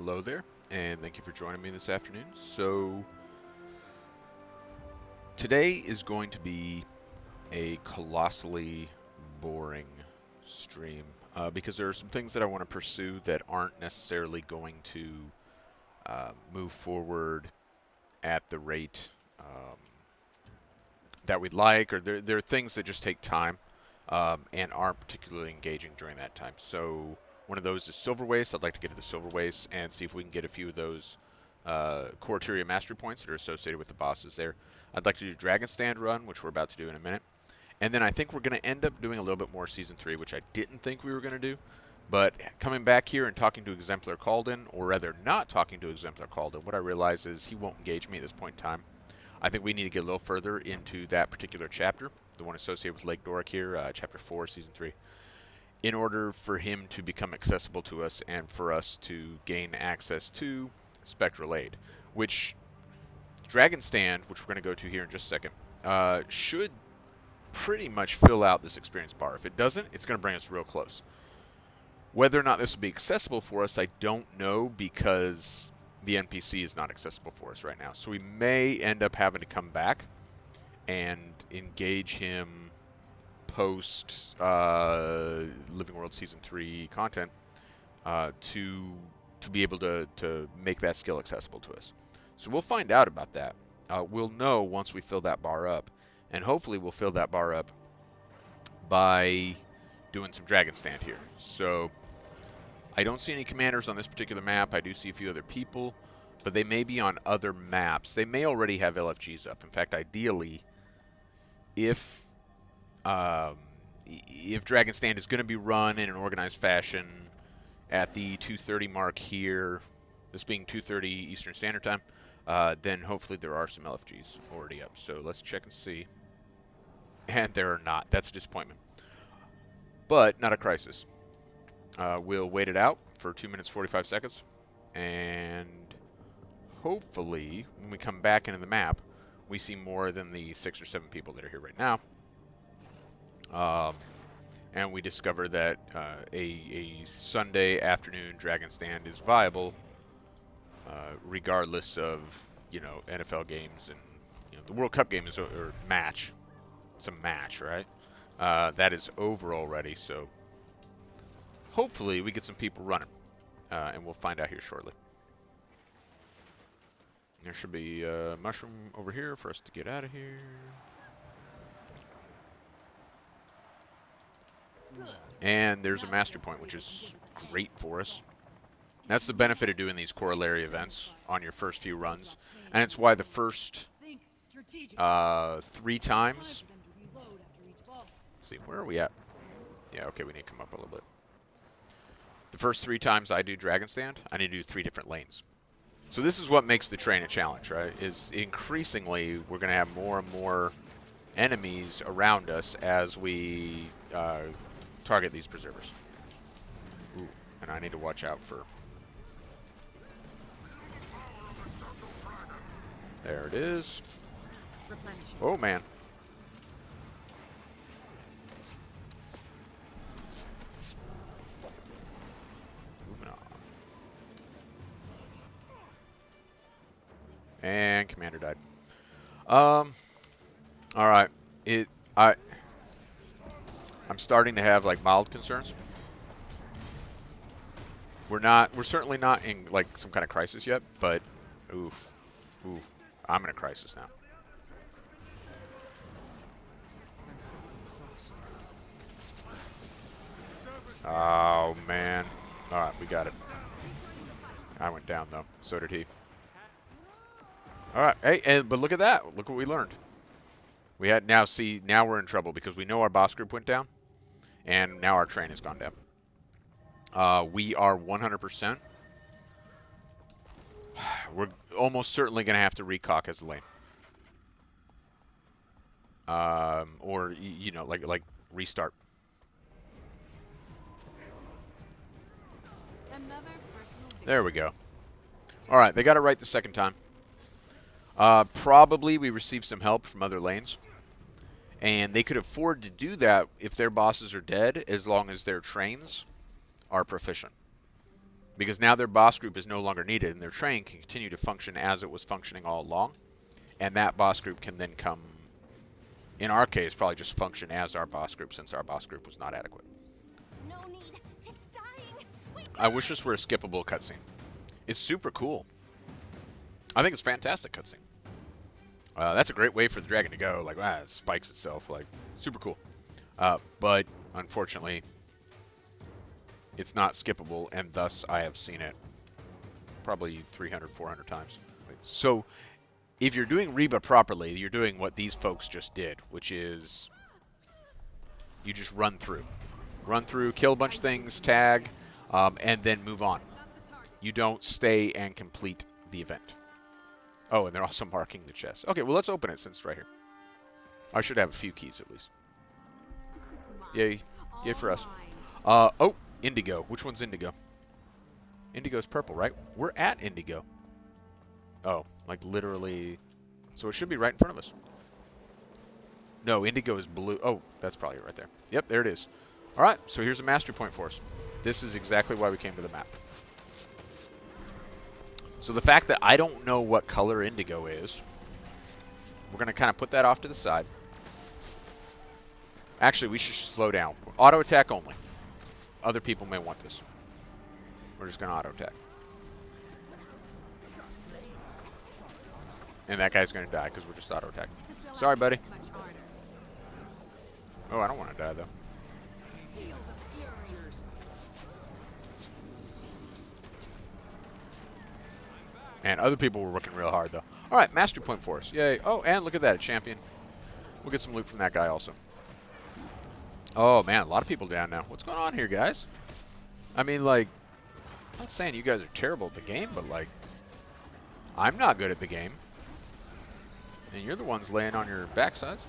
Hello there, and thank you for joining me this afternoon. So, today is going to be a colossally boring stream because there are some things that I want to pursue that aren't necessarily going to move forward at the rate that we'd like, or there are things that just take time and aren't particularly engaging during that time. So, one of those is Silver Waste. I'd like to get to the Silver Waste and see if we can get a few of those core Tyria mastery points that are associated with the bosses there. I'd like to do Dragon Stand Run, which we're about to do in a minute. And then I think we're going to end up doing a little bit more Season 3, which I didn't think we were going to do. But coming back here and talking to Exemplar Calden, or rather not talking to Exemplar Calden, what I realize is he won't engage me at this point in time. I think we need to get a little further into that particular chapter, the one associated with Lake Doric here, Chapter 4, Season 3, in order for him to become accessible to us and for us to gain access to Spectral Aid, which Dragon Stand, which we're going to go to here in just a second, should pretty much fill out this experience bar. If it doesn't, it's going to bring us real close. Whether or not this will be accessible for us, I don't know, because the NPC is not accessible for us right now. So we may end up having to come back and engage him post Living World Season 3 content to be able to make that skill accessible to us. So we'll find out about that. We'll know once we fill that bar up, and hopefully we'll fill that bar up by doing some Dragon Stand here. So I don't see any commanders on this particular map. I do see a few other people, but they may be on other maps. They may already have LFGs up. In fact, ideally, if Dragon Stand is going to be run in an organized fashion at the 2:30 mark here, this being 2:30 Eastern Standard Time, then hopefully there are some LFGs already up. So let's check and see. And there are not. That's a disappointment. But not a crisis. We'll wait it out for 2 minutes 45 seconds. And hopefully, when we come back into the map, we see more than the 6 or 7 people that are here right now. And we discover that a Sunday afternoon Dragon Stand is viable, regardless of, NFL games and, the World Cup game is or match. It's a match, right? That is over already, so hopefully we get some people running, and we'll find out here shortly. There should be a mushroom over here for us to get out of here. And there's a mastery point, which is great for us. That's the benefit of doing these corollary events on your first few runs. And it's why the first 3 times... Let's see, where are we at? Yeah, okay, we need to come up a little bit. The first 3 times I do Dragon Stand, I need to do 3 different lanes. So this is what makes the train a challenge, right? Is increasingly we're going to have more and more enemies around us as we target these preservers. Ooh, and I need to watch out for... There it is. Oh, man. Moving on. And Commander died. All right. I'm starting to have like mild concerns. We're certainly not in like some kind of crisis yet, but oof, I'm in a crisis now. Oh man. All right, we got it. I went down though. So did he. All right. Hey, but look at that. Look what we learned. We had now we're in trouble because we know our boss group went down, and now our train has gone down. We are 100%. We're almost certainly going to have to recock as a lane, or like restart. There we go. All right, they got it right the second time. Probably we received some help from other lanes. And they could afford to do that if their bosses are dead, as long as their trains are proficient. because now their boss group is no longer needed, and their train can continue to function as it was functioning all along, and that boss group can then come, in our case, probably just function as our boss group, since our boss group was not adequate. No need. It's dying. I wish this were a skippable cutscene. It's super cool. I think it's a fantastic cutscene. That's a great way for the dragon to go. Like, it spikes itself. Like, super cool. But, unfortunately, it's not skippable, and thus I have seen it probably 300, 400 times. So, if you're doing Reba properly, you're doing what these folks just did, which is you just run through. Run through, kill a bunch of things, tag, and then move on. You don't stay and complete the event. Oh, and they're also marking the chest. Okay, well, let's open it since it's right here. I should have a few keys at least. Yay. Yay for us. Oh, Indigo. Which one's Indigo? Indigo's purple, right? We're at Indigo. Oh, like literally. So it should be right in front of us. No, Indigo is blue. Oh, that's probably right there. Yep, there it is. All right, so here's a mastery point for us. This is exactly why we came to the map. So the fact that I don't know what color Indigo is, we're going to kind of put that off to the side. Actually, we should slow down. Auto attack only. Other people may want this. We're just going to auto attack. And that guy's going to die because we're just auto attacking. Sorry, buddy. Oh, I don't want to die, though. And other people were working real hard, though. All right, mastery point for us. Yay. Oh, and look at that, a champion. We'll get some loot from that guy also. Oh, man, a lot of people down now. What's going on here, guys? I mean, like, I'm not saying you guys are terrible at the game, but, like, I'm not good at the game. And you're the ones laying on your backsides.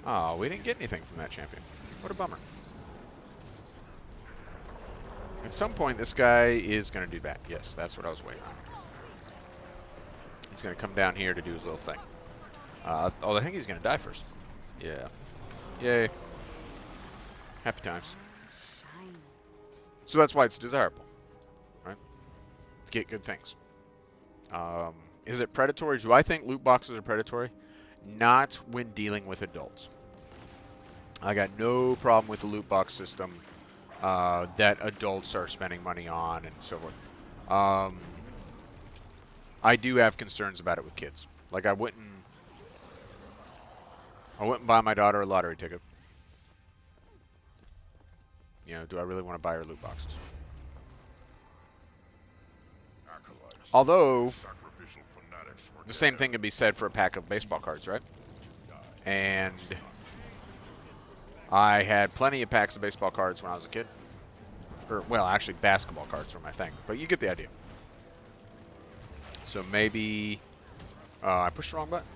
Oh, we didn't get anything from that champion. What a bummer. At some point, this guy is going to do that. Yes, that's what I was waiting on. He's going to come down here to do his little thing. Oh, I think he's going to die first. Yeah. Yay. Happy times. So that's why it's desirable, right? To get good things. Is it predatory? Do I think loot boxes are predatory? Not when dealing with adults. I got no problem with the loot box system that adults are spending money on and so forth. I do have concerns about it with kids. Like I wouldn't buy my daughter a lottery ticket. You know, do I really want to buy her loot boxes? Although, the same thing can be said for a pack of baseball cards, right? And I had plenty of packs of baseball cards when I was a kid. Or, well, actually, basketball cards were my thing. But you get the idea. So maybe I pushed the wrong button.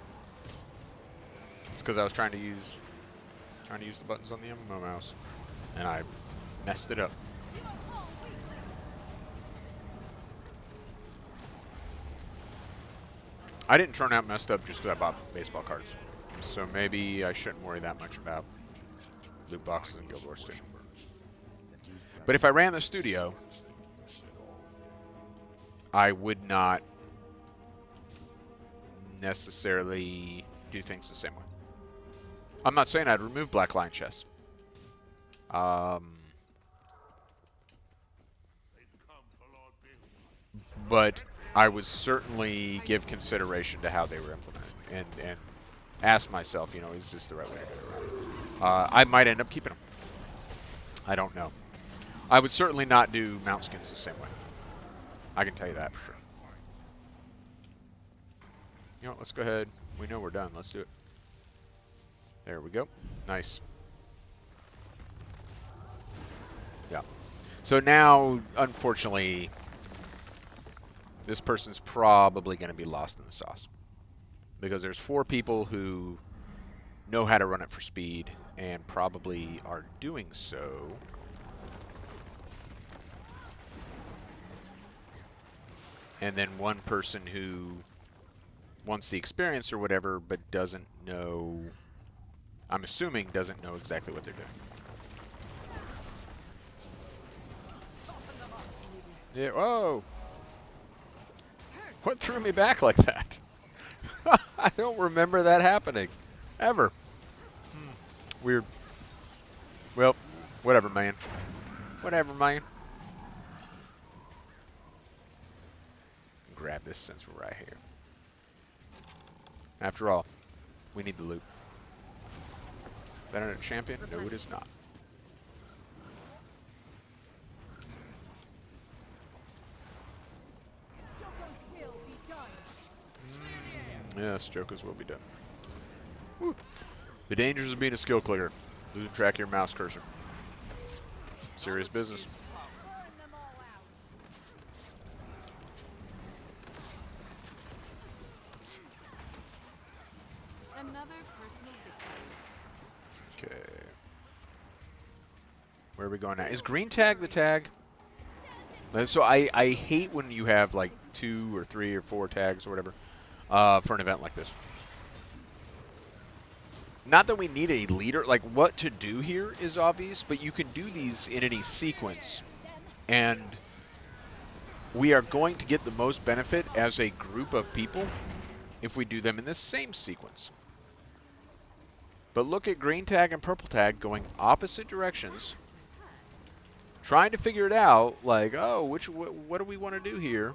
It's because I was trying to use the buttons on the MMO mouse, and I messed it up. I didn't turn out messed up just because I bought baseball cards. So maybe I shouldn't worry that much about loot boxes in Guild Wars 2. But if I ran the studio, I would not necessarily do things the same way. I'm not saying I'd remove Black Lion chests. But I would certainly give consideration to how they were implemented and ask myself, you know, is this the right way to go around? I might end up keeping them. I don't know. I would certainly not do mount skins the same way. I can tell you that for sure. You know, let's go ahead. We know we're done. Let's do it. There we go. Nice. Yeah. So now, unfortunately, this person's probably going to be lost in the sauce. Because there's 4 people who know how to run it for speed and probably are doing so. And then 1 person who wants the experience or whatever, but doesn't know, I'm assuming doesn't know exactly what they're doing. Yeah. Whoa. What threw me back like that? I don't remember that happening. Ever. Weird. Well, whatever, man. Whatever, man. Grab this since we're right here. After all, we need the loot. Is that a champion? No, it is not. Yes, Jokers will be done. Woo. The dangers of being a skill clicker. Losing track of your mouse cursor. Serious business. Another personal victory. Okay. Where are we going now? Is green tag the tag? So I hate when you have like 2 or 3 or 4 tags or whatever for an event like this. Not that we need a leader. Like, what to do here is obvious, but you can do these in any sequence. And we are going to get the most benefit as a group of people if we do them in the same sequence. But look at green tag and purple tag going opposite directions, trying to figure it out, like, oh, what do we want to do here?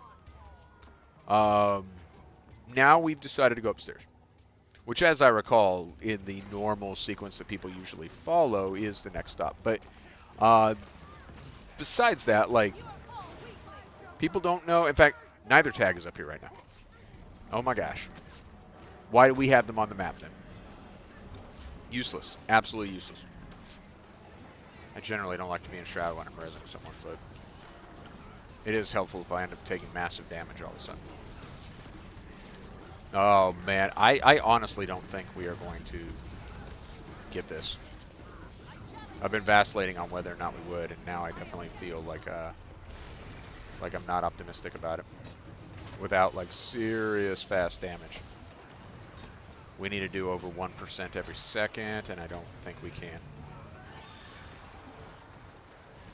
Now we've decided to go upstairs. Which, as I recall, in the normal sequence that people usually follow, is the next stop. But besides that, like, people don't know. In fact, neither tag is up here right now. Oh my gosh. Why do we have them on the map then? Useless. Absolutely useless. I generally don't like to be in Shroud when I'm resing someone, but it is helpful if I end up taking massive damage all of a sudden. Oh, man. I honestly don't think we are going to get this. I've been vacillating on whether or not we would, and now I definitely feel like I'm not optimistic about it. Without, like, serious fast damage. We need to do over 1% every second, and I don't think we can.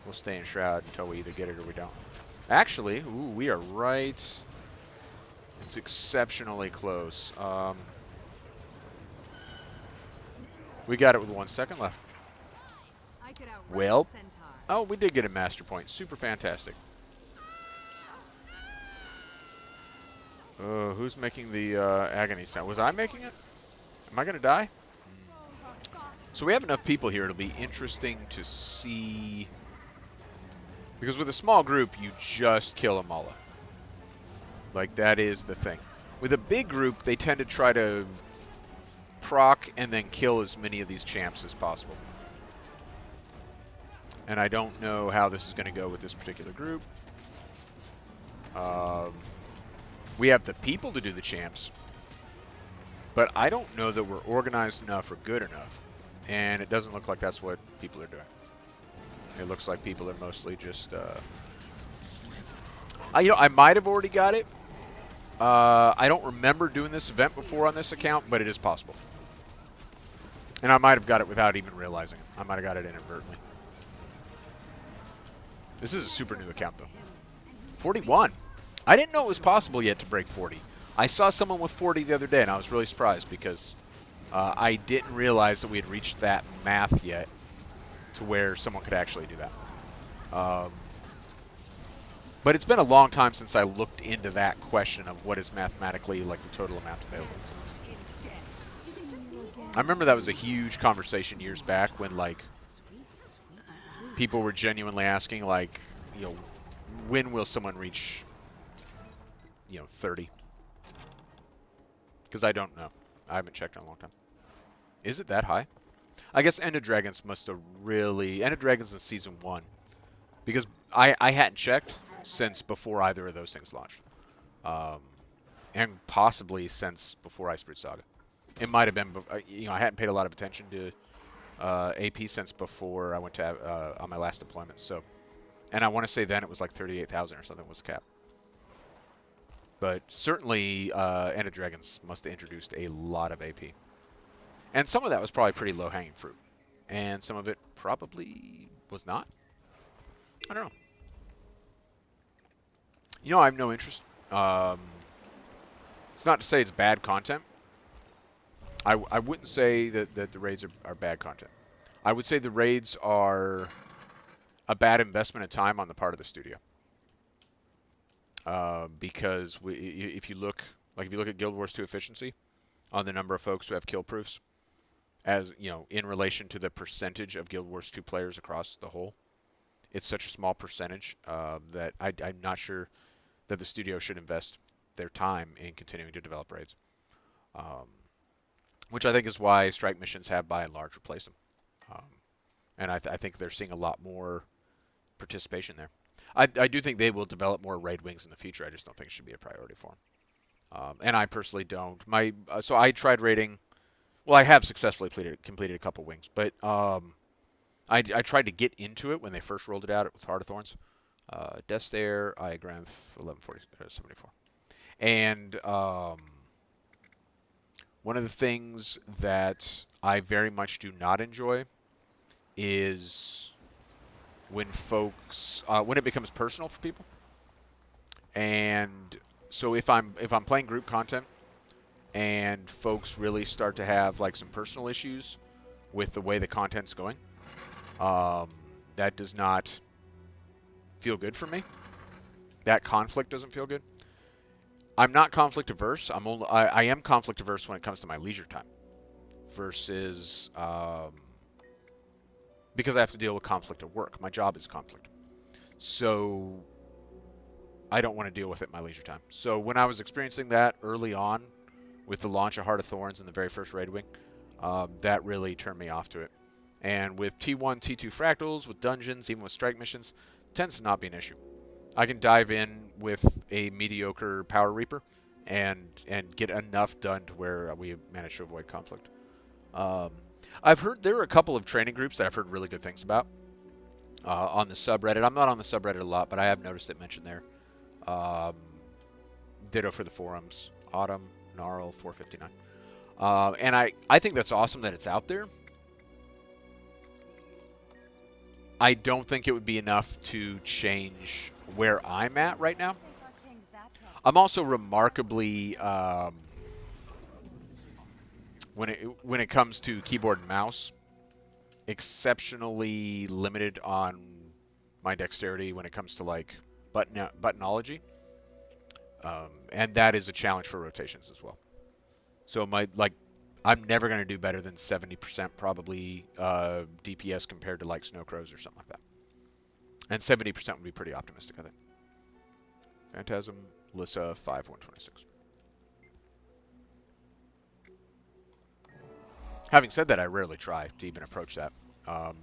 We'll stay in Shroud until we either get it or we don't. Actually, ooh, we are right... It's exceptionally close. We got it with 1 second left. Well, oh, we did get a master point. Super fantastic. Who's making the agony sound? Was I making it? Am I going to die? So we have enough people here. It'll be interesting to see. Because with a small group, you just kill them all. Like, that is the thing. With a big group, they tend to try to proc and then kill as many of these champs as possible. And I don't know how this is going to go with this particular group. We have the people to do the champs. But I don't know that we're organized enough or good enough. And it doesn't look like that's what people are doing. It looks like people are mostly just... you know, I might have already got it. I don't remember doing this event before on this account, but it is possible. And I might have got it without even realizing it. I might have got it inadvertently. This is a super new account, though. 41. I didn't know it was possible yet to break 40. I saw someone with 40 the other day, and I was really surprised because I didn't realize that we had reached that math yet to where someone could actually do that. But it's been a long time since I looked into that question of what is mathematically like the total amount available. I remember that was a huge conversation years back when like people were genuinely asking like, you know, when will someone reach, you know, 30? Because I don't know. I haven't checked in a long time. Is it that high? I guess End of Dragons must have really... End of Dragons in Season 1. Because I hadn't checked since before either of those things launched. And possibly since before Iceberg Saga. It might have been... You know, I hadn't paid a lot of attention to AP since before I went to... on my last deployment, so... And I want to say then it was like 38,000 or something was the cap. But certainly End of Dragons must have introduced a lot of AP. And some of that was probably pretty low-hanging fruit. And some of it probably was not. I don't know. I have no interest. Um, it's not to say it's bad content. I wouldn't say that the raids are bad content. I would say the raids are a bad investment of time on the part of the studio. Because if you look at Guild Wars 2 efficiency on the number of folks who have kill proofs, as in relation to the percentage of Guild Wars 2 players across the whole, it's such a small percentage that I'm not sure that the studio should invest their time in continuing to develop raids. Um, which I think is why strike missions have by and large replaced them. Um, and I think they're seeing a lot more participation there. I do think they will develop more raid wings in the future. I just don't think it should be a priority for them. And I personally don't. So I tried raiding. Well, I have successfully completed a couple wings, but I tried to get into it when they first rolled it out with Heart of Thorns. Death Stare, Iagranth, 1174. And one of the things that I very much do not enjoy is when when it becomes personal for people. And so if I'm playing group content and folks really start to have like some personal issues with the way the content's going, that does not feel good for me. That conflict doesn't feel good. I'm not conflict averse. I am conflict averse when it comes to my leisure time, versus because I have to deal with conflict at work. My job is conflict, so I don't want to deal with it in my leisure time. So when I was experiencing that early on, with the launch of Heart of Thorns and the very first raid wing, that really turned me off to it. And with T1, T2 fractals, with dungeons, even with strike missions, it tends to not be an issue. I can dive in with a mediocre Power Reaper and get enough done to where we manage to avoid conflict. I've heard there are a couple of training groups that I've heard really good things about on the subreddit. I'm not on the subreddit a lot, but I have noticed it mentioned there. Ditto for the forums. Autumn, Gnarl, 459. And I think that's awesome that it's out there. I don't think it would be enough to change where I'm at right now. I'm also remarkably, when it comes to keyboard and mouse, exceptionally limited on my dexterity when it comes to like buttonology, and that is a challenge for rotations as well. So I'm never going to do better than 70% probably DPS compared to like Snow Crows or something like that. And 70% would be pretty optimistic, I think. Phantasm, Lissa, 5126. Having said that, I rarely try to even approach that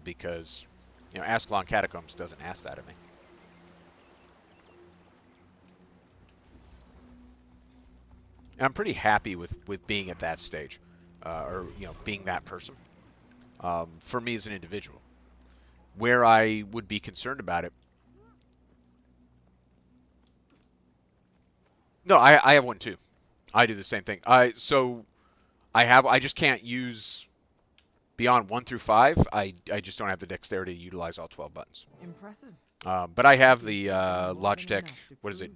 because, Ascalon Catacombs doesn't ask that of me. And I'm pretty happy with being at that stage, or being that person. For me as an individual, where I would be concerned about it. No, I have one too. I do the same thing. I just can't use beyond 1 through 5. I just don't have the dexterity to utilize all 12 buttons. Impressive. But I have the Logitech. What is it?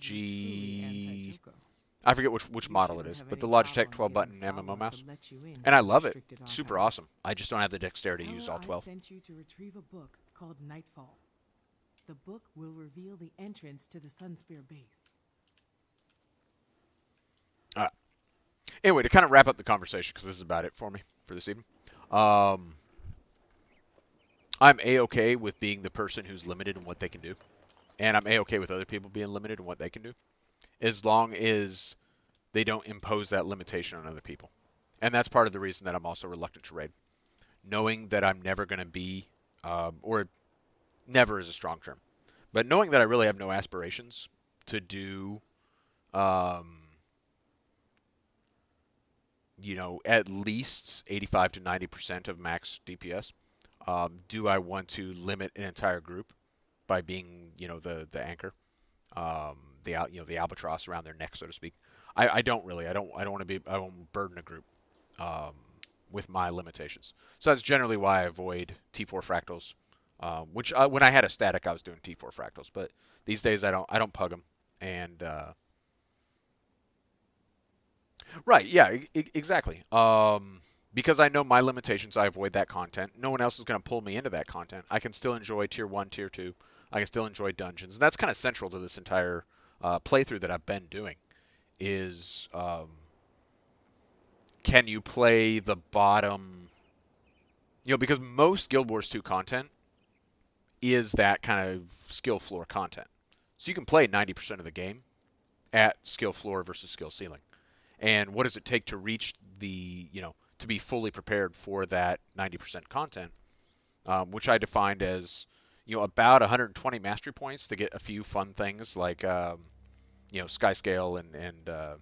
I forget which model it is, but the Logitech 12-button MMO mouse, and I love it. It's super awesome. I just don't have the dexterity to use all 12. I sent you to retrieve a book called Nightfall. The book will reveal the entrance to the Sunspear base. Anyway, to kind of wrap up the conversation, because this is about it for me for this evening. I'm A-okay with being the person who's limited in what they can do, and I'm A-okay with other people being limited in what they can do, as long as they don't impose that limitation on other people. And that's part of the reason that I'm also reluctant to raid. Knowing that I'm never going to be, or never is a strong term, but knowing that I really have no aspirations to do, at least 85 to 90% of max DPS. Do I want to limit an entire group by being, the anchor, the albatross around their neck, so to speak? I don't really. I don't want to burden a group with my limitations. So that's generally why I avoid T4 fractals. Which when I had a static, I was doing T4 fractals, but these days I don't pug them. And right, yeah, exactly. Because I know my limitations, I avoid that content. No one else is going to pull me into that content. I can still enjoy Tier 1, Tier 2. I can still enjoy dungeons. And that's kind of central to this entire playthrough that I've been doing is can you play the bottom... because most Guild Wars 2 content is that kind of skill floor content. So you can play 90% of the game at skill floor versus skill ceiling. And what does it take to reach the, to be fully prepared for that 90% content, which I defined as, about 120 mastery points to get a few fun things like, Skyscale and the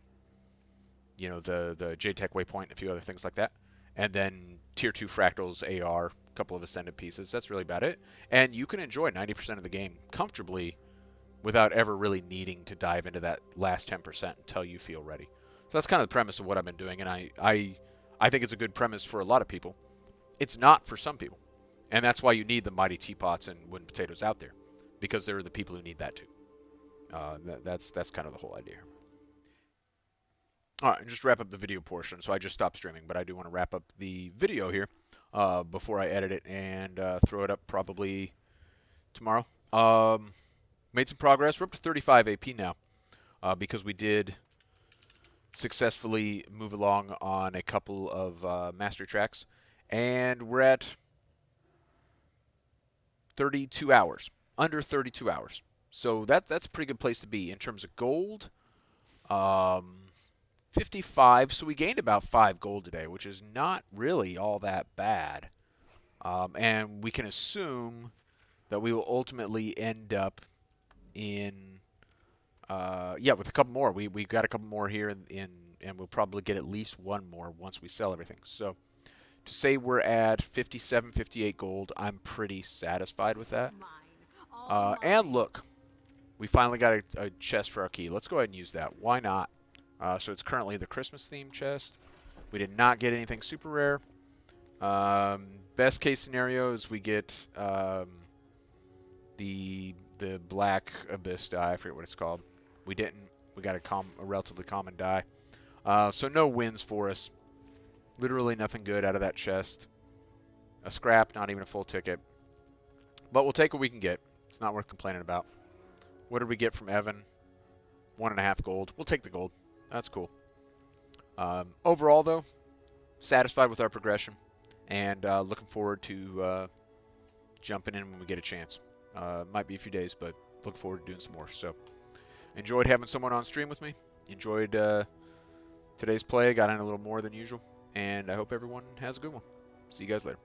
JTech Waypoint and a few other things like that. And then Tier 2 Fractals, AR, a couple of Ascended pieces. That's really about it. And you can enjoy 90% of the game comfortably without ever really needing to dive into that last 10% until you feel ready. So that's kind of the premise of what I've been doing, and I think it's a good premise for a lot of people. It's not for some people, and that's why you need the mighty teapots and wooden potatoes out there, because there are the people who need that too. That's kind of the whole idea. All right, and just wrap up the video portion. So I just stopped streaming, but I do want to wrap up the video here before I edit it and throw it up probably tomorrow. Made some progress. We're up to 35 AP now because we did successfully move along on a couple of mastery tracks, and we're at 32 hours, under 32 hours. So that's a pretty good place to be in terms of gold. 55, so we gained about 5 gold today, which is not really all that bad. And we can assume that we will ultimately end up in with a couple more. We've got a couple more here, and we'll probably get at least one more once we sell everything. So to say we're at 57, 58 gold, I'm pretty satisfied with that. And look, we finally got a chest for our key. Let's go ahead and use that. Why not? So it's currently the Christmas themed chest. We did not get anything super rare. Best case scenario is we get the black abyss die. I forget what it's called. We didn't. We got a relatively common die. So no wins for us. Literally nothing good out of that chest. A scrap, not even a full ticket. But we'll take what we can get. It's not worth complaining about. What did we get from Evan? 1.5 gold. We'll take the gold. That's cool. Overall, though, satisfied with our progression. And looking forward to jumping in when we get a chance. Might be a few days, but look forward to doing some more. So, enjoyed having someone on stream with me. Enjoyed today's play. Got in a little more than usual. And I hope everyone has a good one. See you guys later.